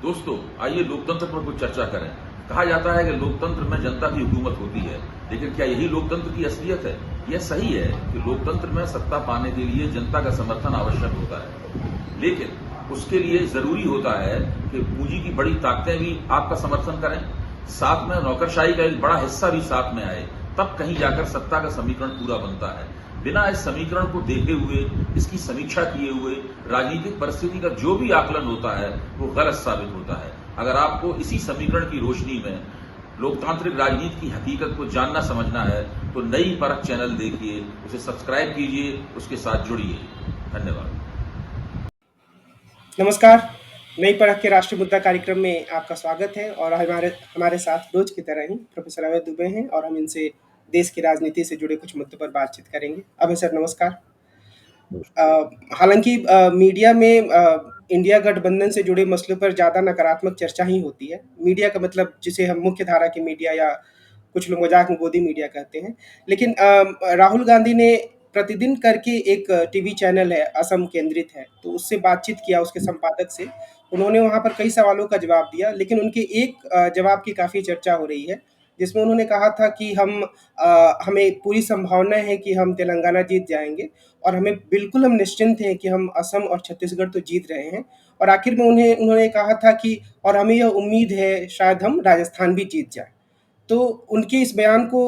दोस्तों, आइए लोकतंत्र पर कुछ चर्चा करें। कहा जाता है कि लोकतंत्र में जनता की हुकूमत होती है, लेकिन क्या यही लोकतंत्र की असलियत है? यह सही है कि लोकतंत्र में सत्ता पाने के लिए जनता का समर्थन आवश्यक होता है, लेकिन उसके लिए जरूरी होता है कि पूंजी की बड़ी ताकतें भी आपका समर्थन करें, साथ में नौकरशाही का एक बड़ा हिस्सा भी साथ में आए, तब कहीं जाकर सत्ता का समीकरण पूरा बनता है। बिना इस समीकरण को देखे हुए, इसकी समीक्षा किए हुए राजनीतिक परिस्थिति का जो भी आकलन होता है वो गलत साबित होता है। अगर आपको इसी समीकरण की रोशनी में लोकतांत्रिक राजनीति की हकीकत को जानना समझना है तो नई परख चैनल देखिए, उसे सब्सक्राइब कीजिए, उसके साथ जुड़िए। धन्यवाद। नमस्कार। नई परख के राष्ट्रीय मुद्दा कार्यक्रम में आपका स्वागत है और हमारे हमारे साथ रोज की तरह ही प्रोफेसर अभय दुबे हैं और हम इनसे देश की राजनीति से जुड़े कुछ मुद्दों पर बातचीत करेंगे। अभय सर नमस्कार। हालांकि मीडिया में इंडिया गठबंधन से जुड़े मसलों पर ज़्यादा नकारात्मक चर्चा ही होती है। मीडिया का मतलब जिसे हम मुख्य धारा की मीडिया या कुछ लोग मजाक में गोदी मीडिया कहते हैं। लेकिन राहुल गांधी ने प्रतिदिन करके एक टीवी चैनल है असम केंद्रित है, तो उससे बातचीत किया उसके संपादक से। उन्होंने वहाँ पर कई सवालों का जवाब दिया, लेकिन उनके एक जवाब की काफ़ी चर्चा हो रही है, जिसमें उन्होंने कहा था कि हमें पूरी संभावना है कि हम तेलंगाना जीत जाएंगे और हम निश्चिंत हैं कि हम असम और छत्तीसगढ़ तो जीत रहे हैं। और आखिर में उन्होंने कहा था कि और हमें यह उम्मीद है शायद हम राजस्थान भी जीत जाए। तो उनके इस बयान को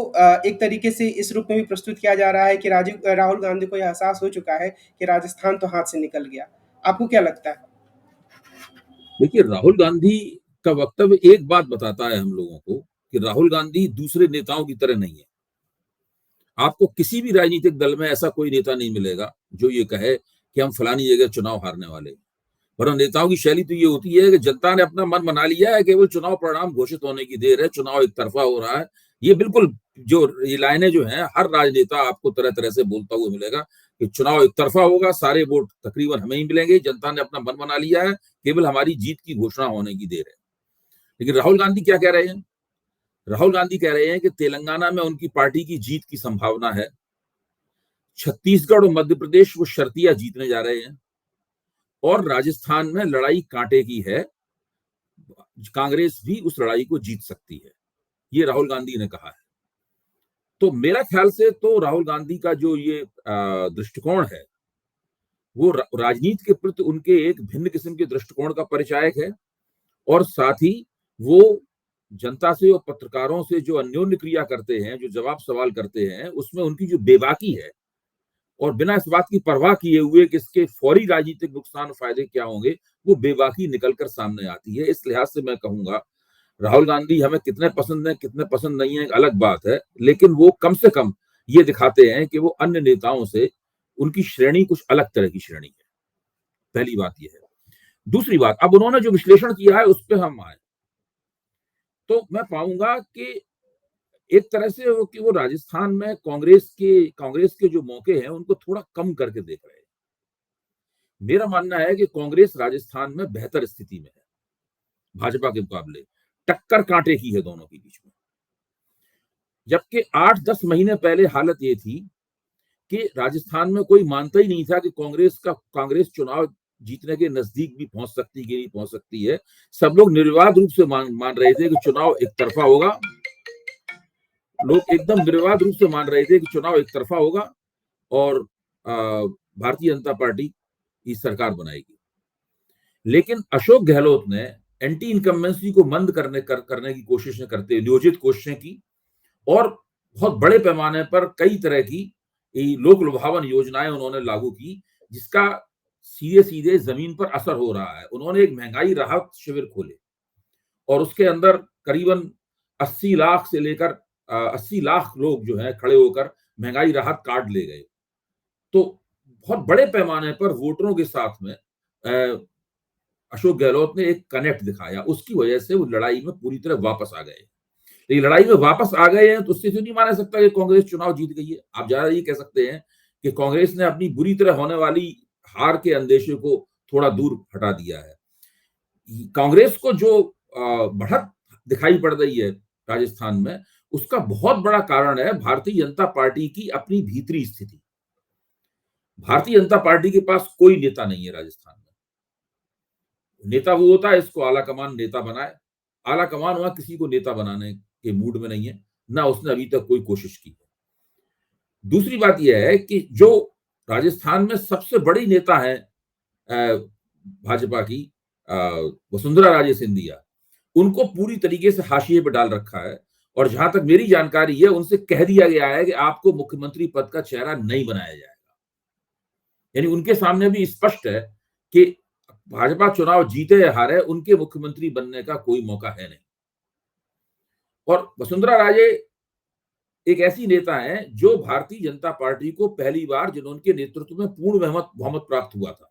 एक तरीके से इस रूप में भी प्रस्तुत किया जा रहा है कि राहुल गांधी को यह एहसास हो चुका है कि राजस्थान तो हाथ से निकल गया। आपको क्या लगता है? देखिए, राहुल गांधी का वक्तव्य एक बात बताता है हम लोगों को कि राहुल गांधी दूसरे नेताओं की तरह नहीं है। आपको किसी भी राजनीतिक दल में ऐसा कोई नेता नहीं मिलेगा जो ये कहे कि हम फलानी जगह चुनाव हारने वाले हैं। वरना नेताओं की शैली तो ये होती है कि जनता ने अपना मन बना लिया है, केवल चुनाव परिणाम घोषित होने की देर है, चुनाव एक तरफा हो रहा है। ये बिल्कुल जो ये लाइनें जो हैं, हर राजनेता आपको तरह तरह से बोलता हुआ मिलेगा कि चुनाव एक तरफा होगा, सारे वोट तकरीबन हमें ही मिलेंगे, जनता ने अपना मन बना लिया है, केवल हमारी जीत की घोषणा होने की देर है। लेकिन राहुल गांधी क्या कह रहे हैं? राहुल गांधी कह रहे हैं कि तेलंगाना में उनकी पार्टी की जीत की संभावना है, छत्तीसगढ़ और मध्य प्रदेश वो शर्तिया जीतने जा रहे हैं, और राजस्थान में लड़ाई कांटे की है, कांग्रेस भी उस लड़ाई को जीत सकती है। ये राहुल गांधी ने कहा है। तो मेरा ख्याल से तो राहुल गांधी का जो ये दृष्टिकोण है वो राजनीति के प्रति उनके एक भिन्न किस्म के दृष्टिकोण का परिचायक है, और साथ ही वो जनता से और पत्रकारों से जो अन्योन्य क्रिया करते हैं, जो जवाब सवाल करते हैं, उसमें उनकी जो बेबाकी है और बिना इस बात की परवाह किए हुए कि इसके फौरी राजनीतिक नुकसान फायदे क्या होंगे, वो बेबाकी निकलकर सामने आती है। इस लिहाज से मैं कहूंगा राहुल गांधी हमें कितने पसंद है कितने पसंद नहीं है एक अलग बात है, लेकिन वो कम से कम ये दिखाते हैं कि वो अन्य नेताओं से उनकी श्रेणी कुछ अलग तरह की श्रेणी है। पहली बात यह है। दूसरी बात, अब उन्होंने जो विश्लेषण किया है उस पर हम आए तो मैं पाऊंगा कि एक तरह से वो राजस्थान में कांग्रेस के जो मौके हैं उनको थोड़ा कम करके देख रहे हैं। मेरा मानना है कि कांग्रेस राजस्थान में बेहतर स्थिति में है भाजपा के मुकाबले। टक्कर कांटे की है दोनों के बीच में। जबकि 8-10 महीने पहले हालत ये थी कि राजस्थान में कोई मानता ही नहीं था कि कांग्रेस चुनाव जीतने के नजदीक भी पहुंच सकती कि नहीं पहुंच सकती है। सब लोग निर्विवाद रूप से मान रहे थे कि चुनाव एक तरफा होगा। लोग एकदम निर्विवाद रूप से मान रहे थे कि चुनाव एक तरफा होगा और भारतीय जनता पार्टी की सरकार बनाएगी। लेकिन अशोक गहलोत ने एंटी इनकम्बेंसी को मंद करने की कोशिशें करते हुए नियोजित कोशिशें की और बहुत बड़े पैमाने पर कई तरह की लोक लुभावन योजनाएं उन्होंने लागू की, जिसका सीधे सीधे जमीन पर असर हो रहा है। उन्होंने एक महंगाई राहत शिविर खोले और उसके अंदर करीबन 80 लाख से लेकर 80 लाख लोग जो है खड़े होकर महंगाई राहत कार्ड ले गए। तो बहुत बड़े पैमाने पर वोटरों के साथ में अशोक गहलोत ने एक कनेक्ट दिखाया। उसकी वजह से वो लड़ाई में पूरी तरह वापस आ गए। लेकिन लड़ाई में वापस आ गए हैं तो उससे तो नहीं माना सकता कि कांग्रेस चुनाव जीत गई है। आप ज्यादा ये कह सकते हैं कि कांग्रेस ने अपनी बुरी तरह होने वाली हार के अंदेशे को थोड़ा दूर हटा दिया है। कांग्रेस को जो बढ़त दिखाई पड़ रही है राजस्थान में, उसका बहुत बड़ा कारण है भारतीय जनता पार्टी की अपनी भीतरी स्थिति। भारतीय जनता पार्टी के पास कोई नेता नहीं है राजस्थान में। नेता वो होता है इसको आला कमान नेता बनाए। आला कमान वहां किसी को नेता बनाने के मूड में नहीं है, ना उसने अभी तक कोई कोशिश की है। दूसरी बात यह है कि जो राजस्थान में सबसे बड़ी नेता है भाजपा की, वसुंधरा राजे सिंधिया, उनको पूरी तरीके से हाशिए पर डाल रखा है। और जहां तक मेरी जानकारी है, उनसे कह दिया गया है कि आपको मुख्यमंत्री पद का चेहरा नहीं बनाया जाएगा। यानी उनके सामने भी स्पष्ट है कि भाजपा चुनाव जीते या हारे, उनके मुख्यमंत्री बनने का कोई मौका है नहीं। और वसुंधरा राजे एक ऐसी नेता है जो भारतीय जनता पार्टी को पहली बार जिन्होंने नेतृत्व में पूर्ण बहुमत प्राप्त हुआ था।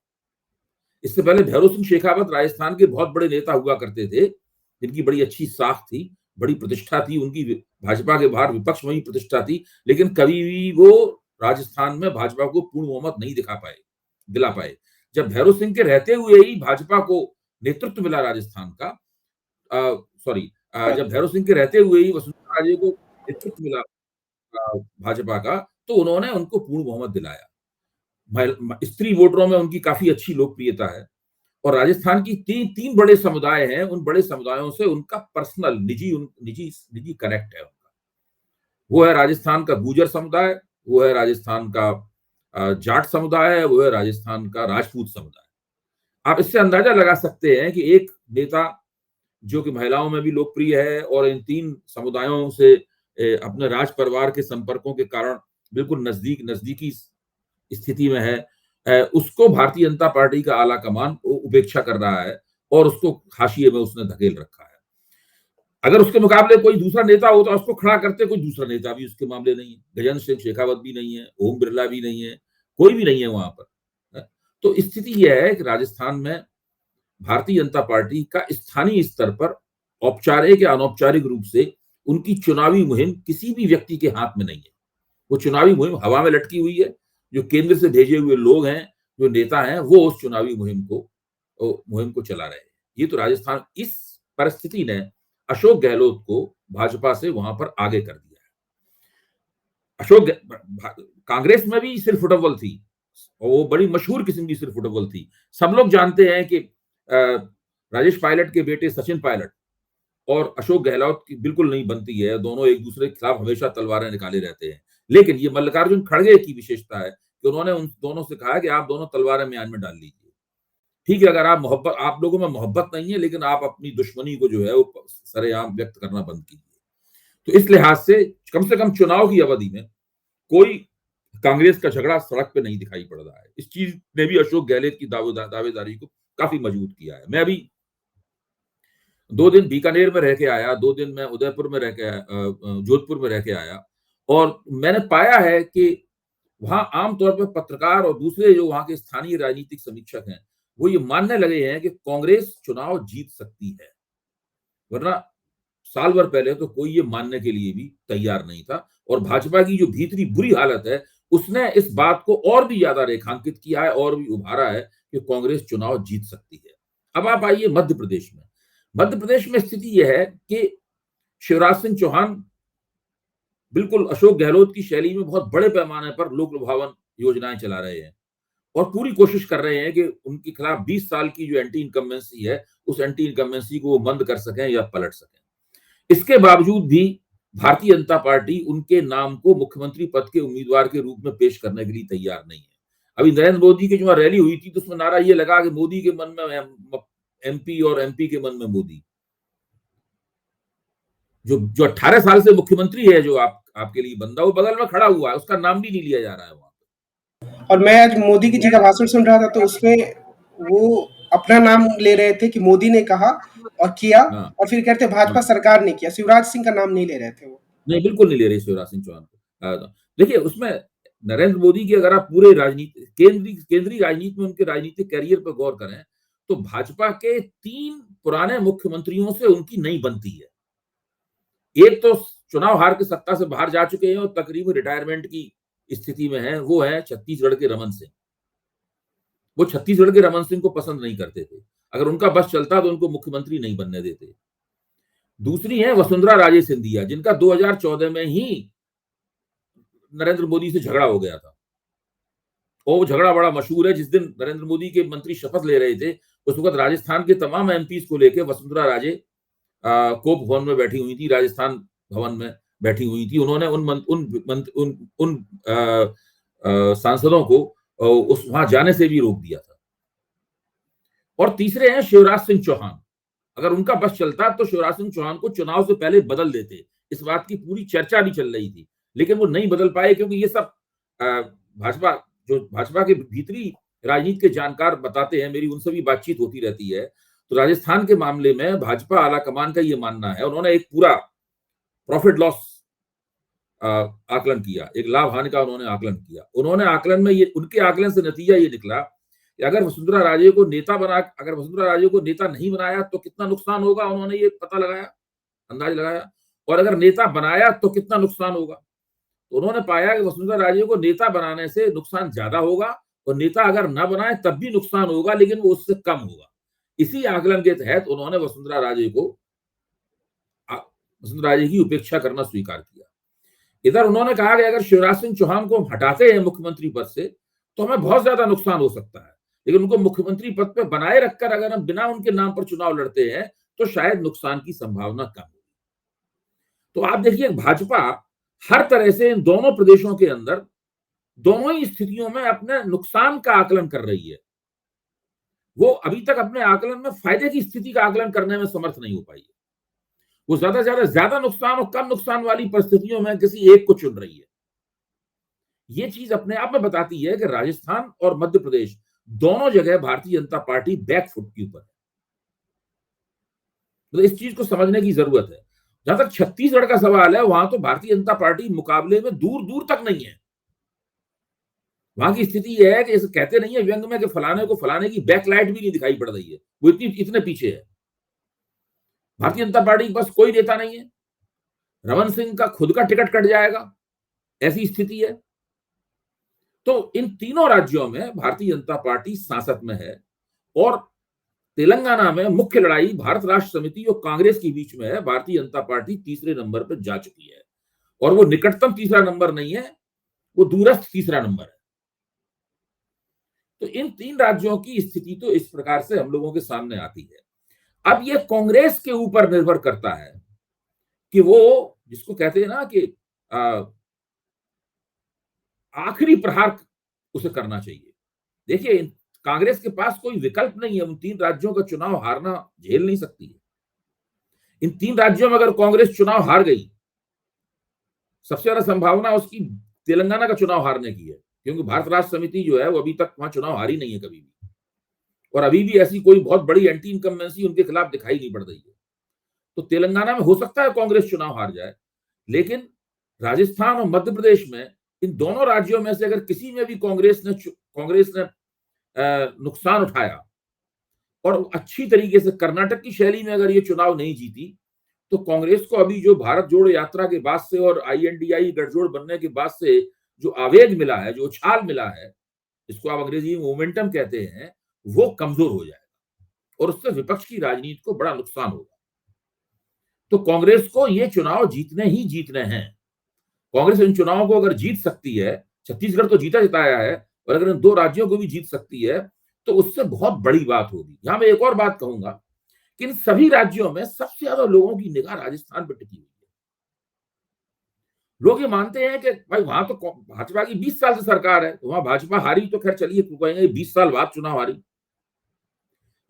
इससे पहले भैरों सिंह शेखावत राजस्थान के बहुत बड़े नेता हुआ करते थे, जिनकी बड़ी अच्छी साख थी, बड़ी प्रतिष्ठा थी उनकी, भाजपा के बाहर विपक्ष में ही प्रतिष्ठा थी, लेकिन कभी भी वो राजस्थान में भाजपा को पूर्ण बहुमत नहीं दिला पाए। जब भैरों सिंह के रहते हुए ही भाजपा को नेतृत्व मिला राजस्थान का, जब भैरों सिंह के रहते हुए ही वसुंधरा राजे को नेतृत्व मिला भाजपा का, तो उन्होंने उनको पूर्ण बहुमत दिलाया। स्त्री वोटरों में उनकी काफी अच्छी लोकप्रियता है। और राजस्थान की तीन बड़े समुदाय हैं, उन बड़े समुदायों से उनका पर्सनल निजी कनेक्ट है उनका। वो है राजस्थान का गुर्जर समुदाय, वो है राजस्थान का जाट समुदाय है, वो है राजस्थान का राजपूत समुदाय। आप इससे अंदाजा लगा सकते हैं कि एक नेता जो कि महिलाओं में भी लोकप्रिय है और इन तीन समुदायों से अपने राज परिवार के संपर्कों के कारण बिल्कुल नजदीकी स्थिति में है, उसको भारतीय जनता पार्टी का आला कमान उपेक्षा कर रहा है और उसको हाशिए में उसने धकेल रखा है। अगर उसके मुकाबले कोई दूसरा नेता होता, उसको खड़ा करते, कोई दूसरा नेता भी उसके मामले नहीं है, गजेंद्र सिंह शेखावत भी नहीं है, ओम बिरला भी नहीं है, कोई भी नहीं है वहां पर। तो स्थिति यह है कि राजस्थान में भारतीय जनता पार्टी का स्थानीय स्तर पर औपचारिक या अनौपचारिक रूप से उनकी चुनावी मुहिम किसी भी व्यक्ति के हाथ में नहीं है। वो चुनावी मुहिम हवा में लटकी हुई है। जो केंद्र से भेजे हुए लोग हैं, जो नेता हैं, वो उस चुनावी मुहिम को चला रहे हैं। ये तो राजस्थान, इस परिस्थिति ने अशोक गहलोत को भाजपा से वहां पर आगे कर दिया है। कांग्रेस में भी सिर्फ फुटबॉल थी, और वो बड़ी मशहूर किस्म की सिर्फ फुटबॉल थी। सब लोग जानते हैं कि राजेश पायलट के बेटे सचिन पायलट और अशोक गहलोत की बिल्कुल नहीं बनती है, दोनों एक दूसरे के खिलाफ हमेशा तलवारें निकाले रहते हैं। लेकिन ये मल्लिकार्जुन खड़गे की विशेषता है कि उन्होंने उन दोनों से कहा कि आप दोनों तलवारें म्यान में डाल लीजिए। ठीक है, अगर आप लोगों में मोहब्बत नहीं है, लेकिन आप अपनी दुश्मनी को जो है वो सरेआम व्यक्त करना बंद कीजिए। तो इस लिहाज से कम चुनाव की अवधि में कोई कांग्रेस का झगड़ा सड़क पे नहीं दिखाई पड़ रहा है। इस चीज ने भी अशोक गहलोत की दावेदारी को काफी मजबूत किया है। मैं अभी 2 दिन बीकानेर में रह के आया, 2 दिन मैं उदयपुर में रह के आया, जोधपुर में रह के आया, और मैंने पाया है कि वहां आमतौर पर पत्रकार और दूसरे जो वहां के स्थानीय राजनीतिक समीक्षक हैं, वो ये मानने लगे हैं कि कांग्रेस चुनाव जीत सकती है। वरना साल भर पहले तो कोई ये मानने के लिए भी तैयार नहीं था। और भाजपा की जो भीतरी बुरी हालत है, उसने इस बात को और भी ज्यादा रेखांकित किया है और भी उभारा है कि कांग्रेस चुनाव जीत सकती है। अब आप आइए मध्य प्रदेश में। मध्य प्रदेश में स्थिति यह है कि शिवराज सिंह चौहान बिल्कुल अशोक गहलोत की शैली में बहुत बड़े पैमाने पर लोक लुभावन योजनाएं चला रहे हैं और पूरी कोशिश कर रहे हैं कि उनके खिलाफ 20 साल की जो एंटी इनकम्बेंसी है, उस एंटी इनकम्बेंसी को वो बंद कर सकें या पलट सकें। इसके बावजूद भी भारतीय जनता पार्टी उनके नाम को मुख्यमंत्री पद के उम्मीदवार के रूप में पेश करने के लिए तैयार नहीं है। अभी नरेंद्र मोदी की जो रैली हुई थी, तो उसमें नारा ये लगा कि मोदी के मन में एमपी और एमपी के मन में मोदी। जो 18 साल से मुख्यमंत्री है, जो आपके लिए बंदा, वो बगल में खड़ा हुआ है, उसका नाम भी नहीं लिया जा रहा है वहां। और मैं आज मोदी की जी का भाषण सुन रहा था, तो उसमें वो अपना नाम ले रहे थे कि मोदी ने कहा और किया, और फिर कहते भाजपा सरकार ने किया। शिवराज सिंह का नाम नहीं ले रहे थे वो। नहीं, बिल्कुल नहीं ले रहे शिवराज सिंह चौहान को। देखिए, उसमें नरेंद्र मोदी की अगर आप पूरे केंद्रीय राजनीति में उनके राजनीतिक कैरियर पर गौर करें, तो भाजपा के 3 पुराने मुख्यमंत्रियों से उनकी नहीं बनती है। एक तो चुनाव हार के सत्ता से बाहर जा चुके हैं और तकरीबन रिटायरमेंट की स्थिति में है, वो है छत्तीसगढ़ के रमन सिंह। वो छत्तीसगढ़ के रमन सिंह को पसंद नहीं करते थे। अगर उनका बस चलता तो उनको मुख्यमंत्री नहीं बनने देते। दूसरी है वसुंधरा राजे सिंधिया, जिनका 2014 में ही नरेंद्र मोदी से झगड़ा हो गया था, और वो झगड़ा बड़ा मशहूर है। जिस दिन नरेंद्र मोदी के मंत्री शपथ ले रहे थे, उस वक्त राजस्थान के तमाम एमपीज को लेकर वसुंधरा राजे कोप भवन में बैठी हुई थी, राजस्थान भवन में बैठी हुई थी। उन्होंने उन सांसदों को उस वहां जाने से भी रोक दिया था। और तीसरे हैं शिवराज सिंह चौहान। अगर उनका बस चलता तो शिवराज सिंह चौहान को चुनाव से पहले बदल देते, इस बात की पूरी चर्चा भी चल रही थी, लेकिन वो नहीं बदल पाए, क्योंकि ये सब भाजपा के भीतरी राजनीति के जानकार बताते हैं, मेरी उनसे भी बातचीत होती रहती है। तो राजस्थान के मामले में भाजपा आलाकमान का ये मानना है, उन्होंने एक पूरा प्रॉफिट लॉस आकलन किया, एक लाभ हानि का उन्होंने आकलन किया। उन्होंने आकलन में ये, उनके आकलन से नतीजा ये निकला कि अगर वसुंधरा राजे को नेता नहीं बनाया तो कितना नुकसान होगा, उन्होंने ये पता लगाया, अंदाज लगाया। और अगर नेता बनाया तो कितना नुकसान होगा, तो उन्होंने पाया कि वसुंधरा राजे को नेता बनाने से नुकसान ज्यादा होगा, और नेता अगर न बनाए तब भी नुकसान होगा, लेकिन वो उससे कम होगा। इसी आकलन के तहत उन्होंने वसुंधरा राजे की उपेक्षा करना स्वीकार किया। इधर उन्होंने कहा कि अगर शिवराज सिंह चौहान को हम हटाते हैं मुख्यमंत्री पद से तो हमें बहुत ज्यादा नुकसान हो सकता है, लेकिन उनको मुख्यमंत्री पद पर बनाए रखकर अगर हम बिना उनके नाम पर चुनाव लड़ते हैं तो शायद नुकसान की संभावना कम होगी। तो आप देखिए, भाजपा हर तरह से इन दोनों प्रदेशों के अंदर दोनों ही स्थितियों में अपने नुकसान का आकलन कर रही है। वो अभी तक अपने आकलन में फायदे की स्थिति का आकलन करने में समर्थ नहीं हो पाई है। वो ज्यादा नुकसान और कम नुकसान वाली परिस्थितियों में किसी एक को चुन रही है। ये चीज अपने आप में बताती है कि राजस्थान और मध्य प्रदेश दोनों जगह भारतीय जनता पार्टी बैकफुट के ऊपर है। तो इस चीज को समझने की जरूरत है। जहां तक छत्तीसगढ़ का सवाल है, वहां तो भारतीय जनता पार्टी मुकाबले में दूर दूर तक नहीं है। वहां की स्थिति यह है कि इसे कहते नहीं है व्यंग में कि फलाने की बैकलाइट भी नहीं दिखाई पड़ रही है, वो इतने पीछे है। भारतीय जनता पार्टी के पास कोई नेता नहीं है, रमन सिंह का खुद का टिकट कट जाएगा, ऐसी स्थिति है। तो इन तीनों राज्यों में भारतीय जनता पार्टी सांसद में है, और तेलंगाना में मुख्य लड़ाई भारत राष्ट्र समिति और कांग्रेस के बीच में है। भारतीय जनता पार्टी तीसरे नंबर पर जा चुकी है, और वो निकटतम तीसरा नंबर नहीं है, वो दूरस्थ तीसरा नंबर है। तो इन तीन राज्यों की स्थिति तो इस प्रकार से हम लोगों के सामने आती है। अब ये कांग्रेस के ऊपर निर्भर करता है कि वो, जिसको कहते हैं ना कि आखिरी प्रहार उसे करना चाहिए। देखिए, कांग्रेस के पास कोई विकल्प नहीं है, उन तीन राज्यों का चुनाव हारना झेल नहीं सकती है। इन तीन राज्यों में अगर कांग्रेस चुनाव हार गई, सबसे ज्यादा संभावना उसकी तेलंगाना का चुनाव हारने की है, क्योंकि भारत राष्ट्र समिति जो है वो अभी तक वहां चुनाव हारी नहीं है कभी भी, और अभी भी ऐसी कोई बहुत बड़ी एंटी इनकम्बेंसी उनके खिलाफ दिखाई नहीं पड़ रही है। तो तेलंगाना में हो सकता है कांग्रेस चुनाव हार जाए, लेकिन राजस्थान और मध्य प्रदेश में, इन दोनों राज्यों में से अगर किसी में भी कांग्रेस ने नुकसान उठाया, और अच्छी तरीके से कर्नाटक की शैली में अगर ये चुनाव नहीं जीती, तो कांग्रेस को अभी जो भारत जोड़ो यात्रा के बाद से और INDI गठजोड़ बनने के बाद से जो आवेग मिला है, जो उछाल मिला है, जिसको आप अंग्रेजी में मोमेंटम कहते हैं, वो कमजोर हो जाएगा, और उससे विपक्ष की राजनीति को बड़ा नुकसान होगा। तो कांग्रेस को ये चुनाव जीतने ही जीतने हैं। कांग्रेस इन चुनावों को अगर जीत सकती है, छत्तीसगढ़ तो जीता जिताया है, और अगर इन दो राज्यों को भी जीत सकती है तो उससे बहुत बड़ी बात होगी। यहां मैं एक और बात कहूंगा कि इन सभी राज्यों में सबसे ज्यादा लोगों की निगाह राजस्थान पर टिकी हुई है। लोग ये मानते हैं कि भाई वहां तो भाजपा की 20 साल से सरकार है, तो वहां भाजपा हारी तो खैर चलिए, कहेंगे 20 साल बाद चुनाव हारी,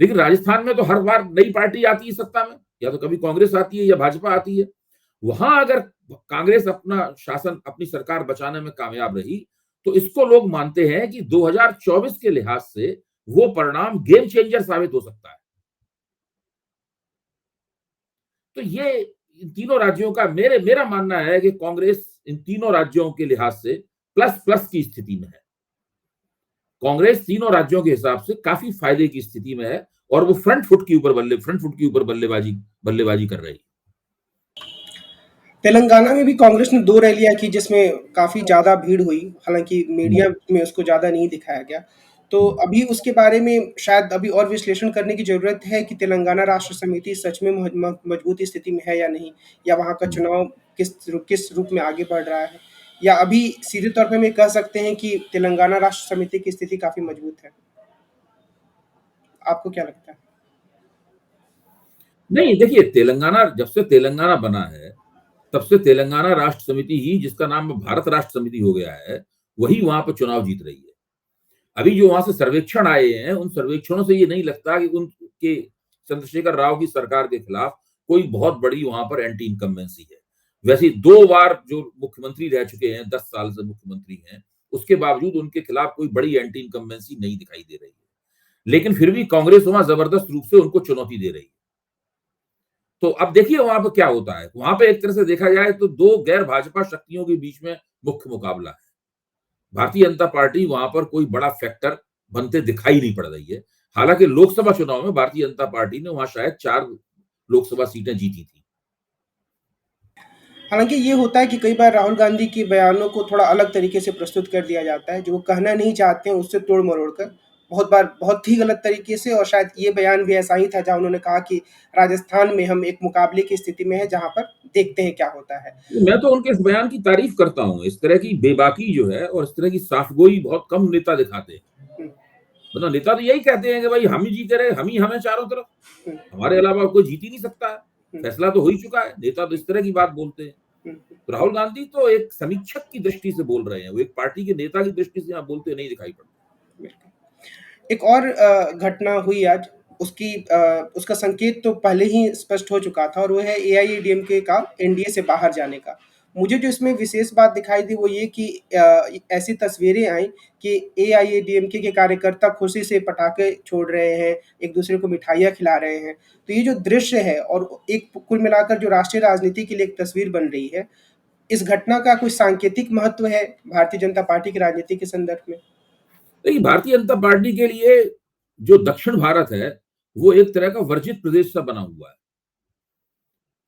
लेकिन राजस्थान में तो हर बार नई पार्टी आती है सत्ता में, या तो कभी कांग्रेस आती है या भाजपा आती है। वहां अगर कांग्रेस अपना शासन, अपनी सरकार बचाने में कामयाब रही, तो इसको लोग मानते हैं कि 2024 के लिहाज से वो परिणाम गेम चेंजर साबित हो सकता है। तो ये इन तीनों राज्यों का मेरा मानना है कि कांग्रेस इन तीनों राज्यों के लिहाज से प्लस प्लस की स्थिति में है। कांग्रेस तीनों राज्यों के हिसाब से काफी फायदे की स्थिति में है, और वो फ्रंट फुट के ऊपर बल्लेबाजी कर रही है। तेलंगाना में भी कांग्रेस ने 2 रैलियाँ की जिसमें काफ़ी ज़्यादा भीड़ हुई, हालाँकि मीडिया में उसको ज़्यादा नहीं दिखाया गया। तो अभी उसके बारे में शायद अभी और विश्लेषण करने की ज़रूरत है कि तेलंगाना राष्ट्र समिति सच में मजबूत स्थिति में है या नहीं? या वहाँ का चुनाव किस रूप में आगे बढ़ रहा है? या अभी सीधे तौर पे हम ये कह सकते हैं कि तेलंगाना राष्ट्र समिति की स्थिति काफ़ी मजबूत है? आपको क्या लगता है? नहीं, देखिए, तेलंगाना जब से तेलंगाना बना है, तब से तेलंगाना राष्ट्र समिति ही, जिसका नाम अब भारत राष्ट्र समिति हो गया है, वही वहां पर चुनाव जीत रही है। अभी जो वहां से सर्वेक्षण आए हैं, उन सर्वेक्षणों से ये नहीं लगता कि उनके चंद्रशेखर राव की सरकार के खिलाफ कोई बहुत बड़ी वहां पर एंटी इनकम्बेंसी है। वैसे 2 बार जो मुख्यमंत्री रह चुके हैं, 10 साल से मुख्यमंत्री हैं, उसके बावजूद उनके खिलाफ कोई बड़ी एंटी इनकम्बेंसी नहीं दिखाई दे रही है। लेकिन फिर भी कांग्रेस वहां जबरदस्त रूप से उनको चुनौती दे रही है। तो अब देखिए वहां पर क्या होता है। वहां पे एक तरह से देखा जाए तो 2 गैर भाजपा शक्तियों के बीच में मुख्य मुकाबला है। भारतीय जनता पार्टी वहां पर कोई बड़ा फैक्टर बनते दिखाई नहीं पड़ रही है। हालांकि लोकसभा चुनाव में भारतीय जनता पार्टी ने वहां शायद 4 लोकसभा सीटें जीती थी। हालाँकि ये होता है कि कई बार राहुल गांधी के बयानों को थोड़ा अलग तरीके से प्रस्तुत कर दिया जाता है, जो वो कहना नहीं चाहते हैं उससे तोड़-मरोड़ कर, बहुत बार बहुत ही गलत तरीके से। और शायद ये बयान भी ऐसा ही था जहाँ उन्होंने कहा कि राजस्थान में हम एक मुकाबले की स्थिति में हैं, जहाँ पर देखते हैं क्या होता है। मैं तो उनके इस बयान की तारीफ करता हूं। इस तरह की बेबाकी जो है और इस तरह की साफगोई बहुत कम नेता दिखाते हैं। हुँ, मतलब नेता तो यही कहते हैं कि भाई हम ही जीते रहे, हम ही हमें चारों तरफ, हुँ, हमारे अलावा कोई जीत ही नहीं सकता है, हुँ, फैसला तो हो ही चुका है। नेता तो इस तरह की बात बोलते हैं। हुँ, तो राहुल गांधी तो एक समीक्षक की दृष्टि से बोल रहे हैं, वो एक पार्टी के नेता की दृष्टि से यहाँ बोलते नहीं दिखाई पड़ते। बिल्कुल। एक और घटना हुई आज, उसका संकेत तो पहले ही स्पष्ट हो चुका था, और वो है एआईएडीएमके का एनडीए से बाहर जाने का। मुझे जो इसमें विशेष बात दिखाई दी वो ये कि ऐसी तस्वीरें आई कि एआईएडीएमके के कार्यकर्ता खुशी से पटाखे छोड़ रहे हैं, एक-दूसरे को मिठाइयाँ खिला रहे हैं। तो ये जो दृश्य है, और एक कुल मिलाकर जो राष्ट्रीय राजनीति के लिए एक तस्वीर बन रही है, इस घटना का कोई सांकेतिक महत्व है भारतीय जनता पार्टी की राजनीति के संदर्भ में? देखिए, भारतीय जनता पार्टी के लिए जो दक्षिण भारत है, वो एक तरह का वर्जित प्रदेश सा बना हुआ है।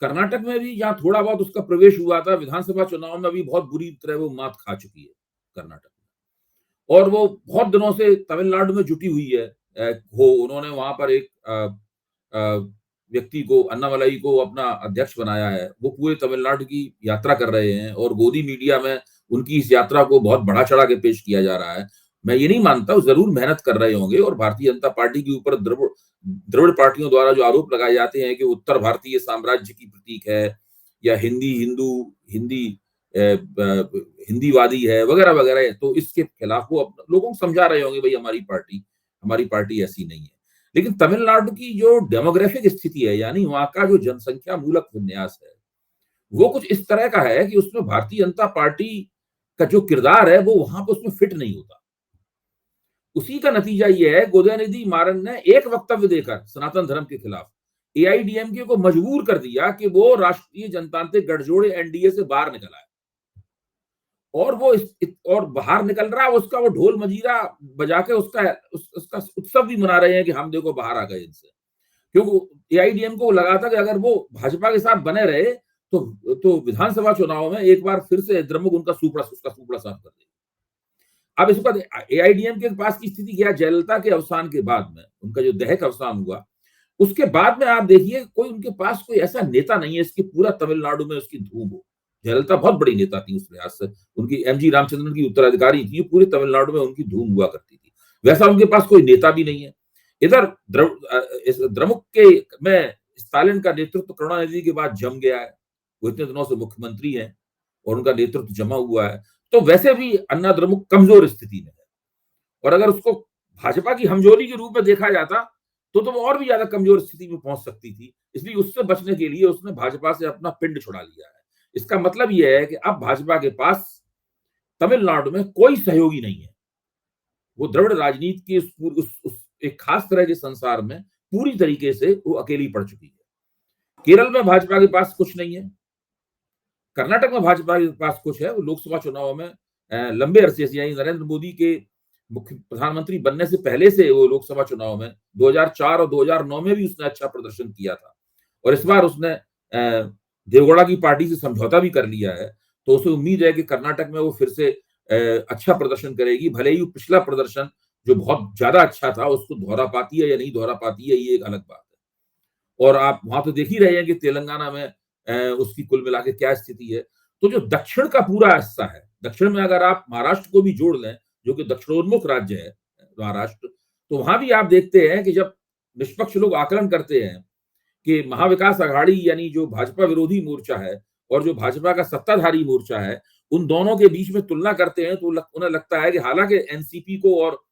कर्नाटक में भी जहाँ थोड़ा बहुत उसका प्रवेश हुआ था, विधानसभा चुनाव में भी बहुत बुरी तरह वो मात खा चुकी है कर्नाटक में। और वो बहुत दिनों से तमिलनाडु में जुटी हुई है। उन्होंने वहां पर एक व्यक्ति को, अन्नामलाई को, अपना अध्यक्ष बनाया है। वो पूरे तमिलनाडु की यात्रा कर रहे हैं और गोदी मीडिया में उनकी इस यात्रा को बहुत बढ़ा चढ़ा के पेश किया जा रहा है। मैं ये नहीं मानता, वो जरूर मेहनत कर रहे होंगे। और भारतीय जनता पार्टी के ऊपर द्रविड़ द्रविड़ पार्टियों द्वारा जो आरोप लगाए जाते हैं कि उत्तर भारतीय साम्राज्य की प्रतीक है, या हिंदी हिंदू हिंदी हिंदीवादी है, वगैरह वगैरह, तो इसके खिलाफ वो लोगों को समझा रहे होंगे भाई हमारी पार्टी ऐसी नहीं है। लेकिन तमिलनाडु की जो डेमोग्राफिक स्थिति है, यानी वहां का जो जनसंख्या मूलक विन्यास है, वो कुछ इस तरह का है कि उसमें भारतीय जनता पार्टी का जो किरदार है वो वहां पर उसमें फिट नहीं होता। उसी का नतीजा ये है, गोदयानिधि मारन ने एक वक्तव्य देकर सनातन धर्म के खिलाफ एआईडीएमके को मजबूर कर दिया कि वो राष्ट्रीय जनतांत्रिक गठजोड़ एनडीए से बाहर निकल आए। और वो और बाहर निकल रहा है, उसका वो ढोल मजीरा बजा के उसका उत्सव भी मना रहे हैं कि हम देखो बाहर आ गए इनसे। क्योंकि एआईडीएम को लगा था कि अगर वो भाजपा के साथ बने रहे तो विधानसभा चुनाव में एक बार फिर से द्रमुक उसका सुपड़ा साफ कर देगा। अब इसके बाद एआईडीएम के पास की स्थिति क्या, जयललिता के अवसान के बाद में, उनका जो दहक अवसान हुआ, उसके बाद में आप देखिए कोई उनके पास कोई ऐसा नेता नहीं है इसकी पूरा तमिलनाडु में उसकी धूम हो। जयललिता बहुत बड़ी नेता थी उस लिहाज से, उनकी एमजी रामचंद्रन की उत्तराधिकारी थी, पूरे तमिलनाडु में उनकी धूम हुआ करती थी। वैसा उनके पास कोई नेता भी नहीं है। इधर द्रमुक के में स्टालिन का नेतृत्व करुणानिधि के बाद जम गया है। वो इतने दिनों से मुख्यमंत्री हैं और उनका नेतृत्व जमा हुआ है। तो वैसे भी अन्ना द्रमुक कमजोर स्थिति में है। और अगर उसको भाजपा की हमजोली के रूप में देखा जाता तो वो और भी ज्यादा कमजोर स्थिति में पहुंच सकती थी। इसलिए उससे बचने के लिए उसने भाजपा से अपना पिंड छुड़ा लिया है। इसका मतलब यह है कि अब भाजपा के पास तमिलनाडु में कोई सहयोगी नहीं है। वो द्रविड़ राजनीति के उस एक खास तरह के संसार में पूरी तरीके से वो अकेली पड़ चुकी है। केरल में भाजपा के पास कुछ नहीं है, कर्नाटक में भाजपा के पास कुछ है। वो लोकसभा चुनाव में लंबे अरसे से, यानी नरेंद्र मोदी के मुख्य प्रधानमंत्री बनने से पहले से, वो लोकसभा चुनाव में 2004 और 2009 में भी उसने अच्छा प्रदर्शन किया था। और इस बार उसने देवगौड़ा की पार्टी से समझौता भी कर लिया है। तो उसे उम्मीद है कि कर्नाटक में वो फिर से अच्छा प्रदर्शन करेगी। भले ही पिछला प्रदर्शन जो बहुत ज्यादा अच्छा था उसको दोहरा पाती है या नहीं दोहरा पाती है, ये एक अलग बात है। और आप वहां तो देख ही रहे हैं कि तेलंगाना में उसकी कुल मिला के क्या स्थिति है। तो जो दक्षिण का पूरा हिस्सा है, दक्षिण में अगर आप महाराष्ट्र को भी जोड़ लें, जो कि दक्षिणोन्मुख राज्य है महाराष्ट्र, तो वहां भी आप देखते हैं कि जब निष्पक्ष लोग आकलन करते हैं कि महाविकास आघाड़ी यानी जो भाजपा विरोधी मोर्चा है और जो भाजपा का सत्ताधारी मोर्चा है, उन दोनों के बीच में तुलना करते हैं तो उन्हें लगता है कि हालांकि एनसीपी को और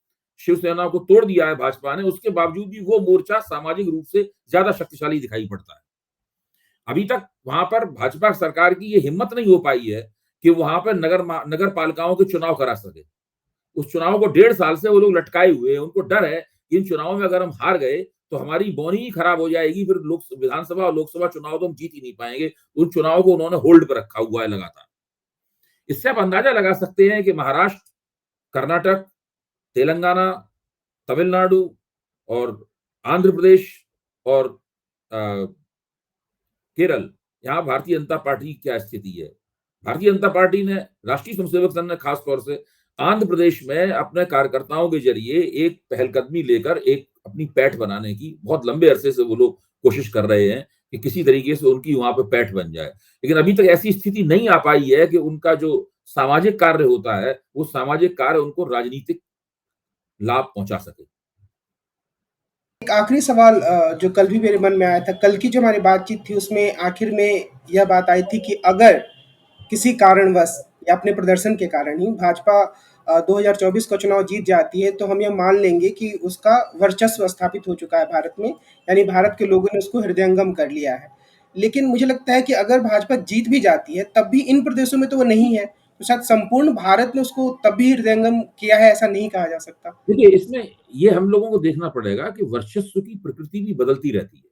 शिवसेना को तोड़ दिया है भाजपा ने, उसके बावजूद भी वो मोर्चा सामाजिक रूप से ज्यादा शक्तिशाली दिखाई पड़ता है। अभी तक वहां पर भाजपा सरकार की ये हिम्मत नहीं हो पाई है कि वहां पर नगर पालिकाओं के चुनाव करा सके। उस चुनाव को 1.5 साल से वो लोग लटकाए हुए हैं। उनको डर है कि इन चुनावों में अगर हम हार गए तो हमारी बौनी ही खराब हो जाएगी, फिर विधानसभा और लोकसभा चुनाव तो हम जीत ही नहीं पाएंगे। उन चुनावों को उन्होंने होल्ड पर रखा हुआ है लगातार। इससे आप अंदाजा लगा सकते हैं कि महाराष्ट्र, कर्नाटक, तेलंगाना, तमिलनाडु और आंध्र प्रदेश और केरल, यहाँ भारतीय जनता पार्टी की क्या स्थिति है। भारतीय जनता पार्टी ने, राष्ट्रीय स्वयंसेवक संघ ने खास तौर से आंध्र प्रदेश में अपने कार्यकर्ताओं के जरिए एक पहलकदमी लेकर एक अपनी पैठ बनाने की बहुत लंबे अरसे से वो लोग कोशिश कर रहे हैं कि किसी तरीके से उनकी वहां पे पैठ बन जाए, लेकिन अभी तक ऐसी स्थिति नहीं आ पाई है कि उनका जो सामाजिक कार्य होता है वो सामाजिक कार्य उनको राजनीतिक लाभ पहुंचा सके। एक आखिरी सवाल जो कल भी मेरे मन में आया था, कल की जो हमारी बातचीत थी उसमें आखिर में यह बात आई थी कि अगर किसी कारणवश या अपने प्रदर्शन के कारण ही भाजपा 2024 का चुनाव जीत जाती है, तो हम यह मान लेंगे कि उसका वर्चस्व स्थापित हो चुका है भारत में, यानी भारत के लोगों ने उसको हृदयंगम कर लिया है। लेकिन मुझे लगता है कि अगर भाजपा जीत भी जाती है, तब भी इन प्रदेशों में तो वो नहीं है, तो शायद संपूर्ण भारत ने उसको तब भी हृदयंगम किया है, ऐसा नहीं कहा जा सकता। देखिए, इसमें ये हम लोगों को देखना पड़ेगा कि वर्चस्व की प्रकृति भी बदलती रहती है।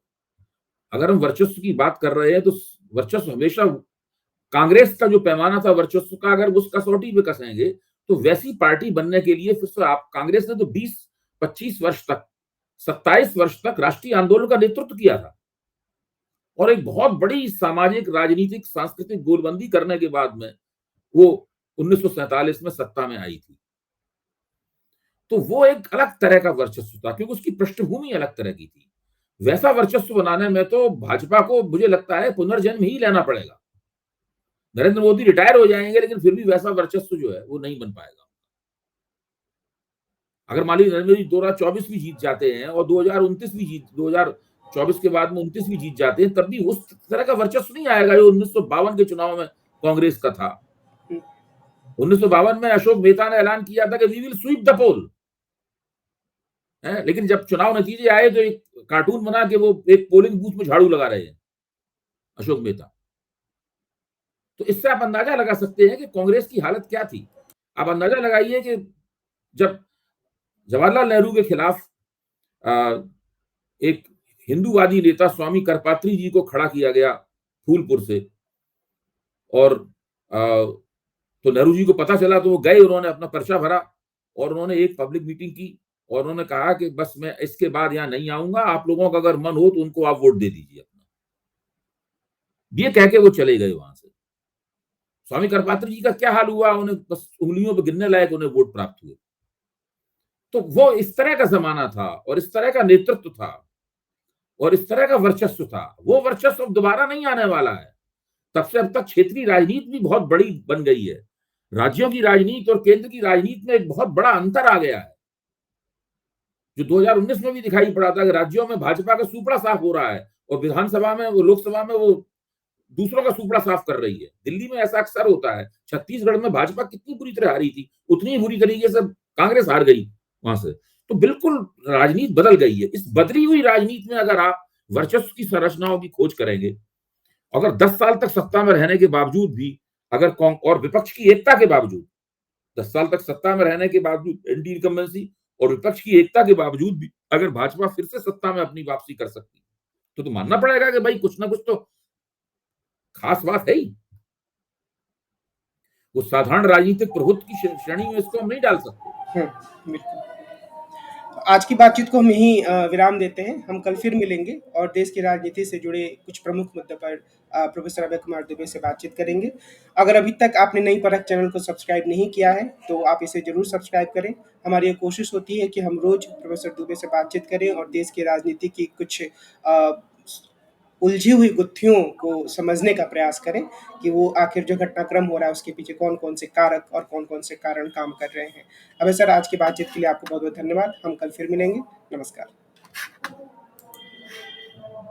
अगर हम वर्चस्व की बात कर रहे हैं तो वर्चस्व हमेशा, कांग्रेस का जो पैमाना था वर्चस्व का, अगर उस कसौटी पे कसेंगे तो वैसी पार्टी बनने के लिए फिर से आप, कांग्रेस ने तो 20-25 वर्ष तक, 27 वर्ष तक राष्ट्रीय आंदोलन का नेतृत्व किया था और एक बहुत बड़ी सामाजिक, राजनीतिक, सांस्कृतिक गोलबंदी करने के बाद में वो 1947 में सत्ता में आई थी। तो वो एक अलग तरह का वर्चस्व था क्योंकि उसकी पृष्ठभूमि अलग तरह की थी। वैसा वर्चस्व बनाने में तो भाजपा को मुझे लगता है पुनर्जन्म ही लेना पड़ेगा। नरेंद्र मोदी रिटायर हो जाएंगे लेकिन फिर भी वैसा वर्चस्व जो है वो नहीं बन पाएगा। अगर मान लीजिए नरेंद्र मोदी 2024 भी जीत जाते हैं और 2024 के बाद में 29 भी जीत जाते हैं, तब भी उस तरह का वर्चस्व नहीं आएगा जो 1952 के चुनाव में कांग्रेस का था। 1952 में अशोक मेहता ने ऐलान किया था कि वी विल स्वीप द पोल, लेकिन जब चुनाव नतीजे आए तो एक कार्टून बना के वो एक पोलिंग बूथ में झाड़ू लगा रहे हैं अशोक मेहता। तो इससे आप अंदाजा लगा सकते हैं कि कांग्रेस की हालत क्या थी। आप अंदाजा लगाइए कि जब जवाहरलाल नेहरू के खिलाफ एक हिंदूवादी नेता स्वामी करपात्री जी को खड़ा किया गया फूलपुर से, और तो नेहरू जी को पता चला तो वो गए, उन्होंने अपना पर्चा भरा और उन्होंने एक पब्लिक मीटिंग की और उन्होंने कहा कि बस मैं इसके बाद यहां नहीं आऊंगा, आप लोगों का अगर मन हो तो उनको आप वोट दे दीजिए अपना। ये कह के वो चले गए वहां से। स्वामी करपात्री जी का क्या हाल हुआ, उन्हें बस उंगलियों पर गिनने लायक उन्हें वोट प्राप्त हुए। तो वो इस तरह का जमाना था और इस तरह का नेतृत्व था और इस तरह का वर्चस्व था। वो वर्चस्व अब दोबारा नहीं आने वाला है। तब से अब तक क्षेत्रीय राजनीति भी बहुत बड़ी बन गई है। राज्यों की राजनीति और केंद्र की राजनीति में एक बहुत बड़ा अंतर आ गया है, जो 2019 में भी दिखाई पड़ा था कि राज्यों में भाजपा का सुपड़ा साफ हो रहा है और विधानसभा में, वो लोकसभा में वो दूसरों का सुपड़ा साफ कर रही है। दिल्ली में ऐसा अक्सर होता है। छत्तीसगढ़ में भाजपा कितनी बुरी तरह हारी थी, उतनी ही बुरी तरीके से कांग्रेस हार गई वहां से। तो बिल्कुल राजनीति बदल गई है। इस बदली हुई राजनीति में अगर आप वर्चस्व की संरचनाओं की खोज करेंगे, अगर 10 साल तक सत्ता में रहने के बावजूद भी, अगर और विपक्ष की एकता के बावजूद, 10 साल तक सत्ता में रहने के बावजूद एंटी इनकम्बेंसी और विपक्ष की एकता के बावजूद भी अगर भाजपा फिर से सत्ता में अपनी वापसी कर सकती, तो मानना पड़ेगा कि भाई कुछ ना कुछ तो खास बात है ही। वो साधारण राजनीतिक प्रभुत्व की श्रेणी में इसको हम नहीं डाल सकते। बिल्कुल। आज की बातचीत को हम यहीं विराम देते हैं। हम कल फिर मिलेंगे और देश की राजनीति से जुड़े कुछ प्रमुख मुद्दों पर प्रोफेसर अभय कुमार दुबे से बातचीत करेंगे। अगर अभी तक आपने नई परख चैनल को सब्सक्राइब नहीं किया है, तो आप इसे ज़रूर सब्सक्राइब करें। हमारी ये कोशिश होती है कि हम रोज़ प्रोफेसर दुबे से बातचीत करें और देश की राजनीति की कुछ उलझी हुई गुत्थियों को समझने का प्रयास करें कि वो आखिर जो घटनाक्रम हो रहा है उसके पीछे कौन-कौन से कारक और कौन-कौन से कारण काम कर रहे हैं। अभय सर, आज की बातचीत के लिए आपको बहुत-बहुत धन्यवाद। हम कल फिर मिलेंगे। नमस्कार।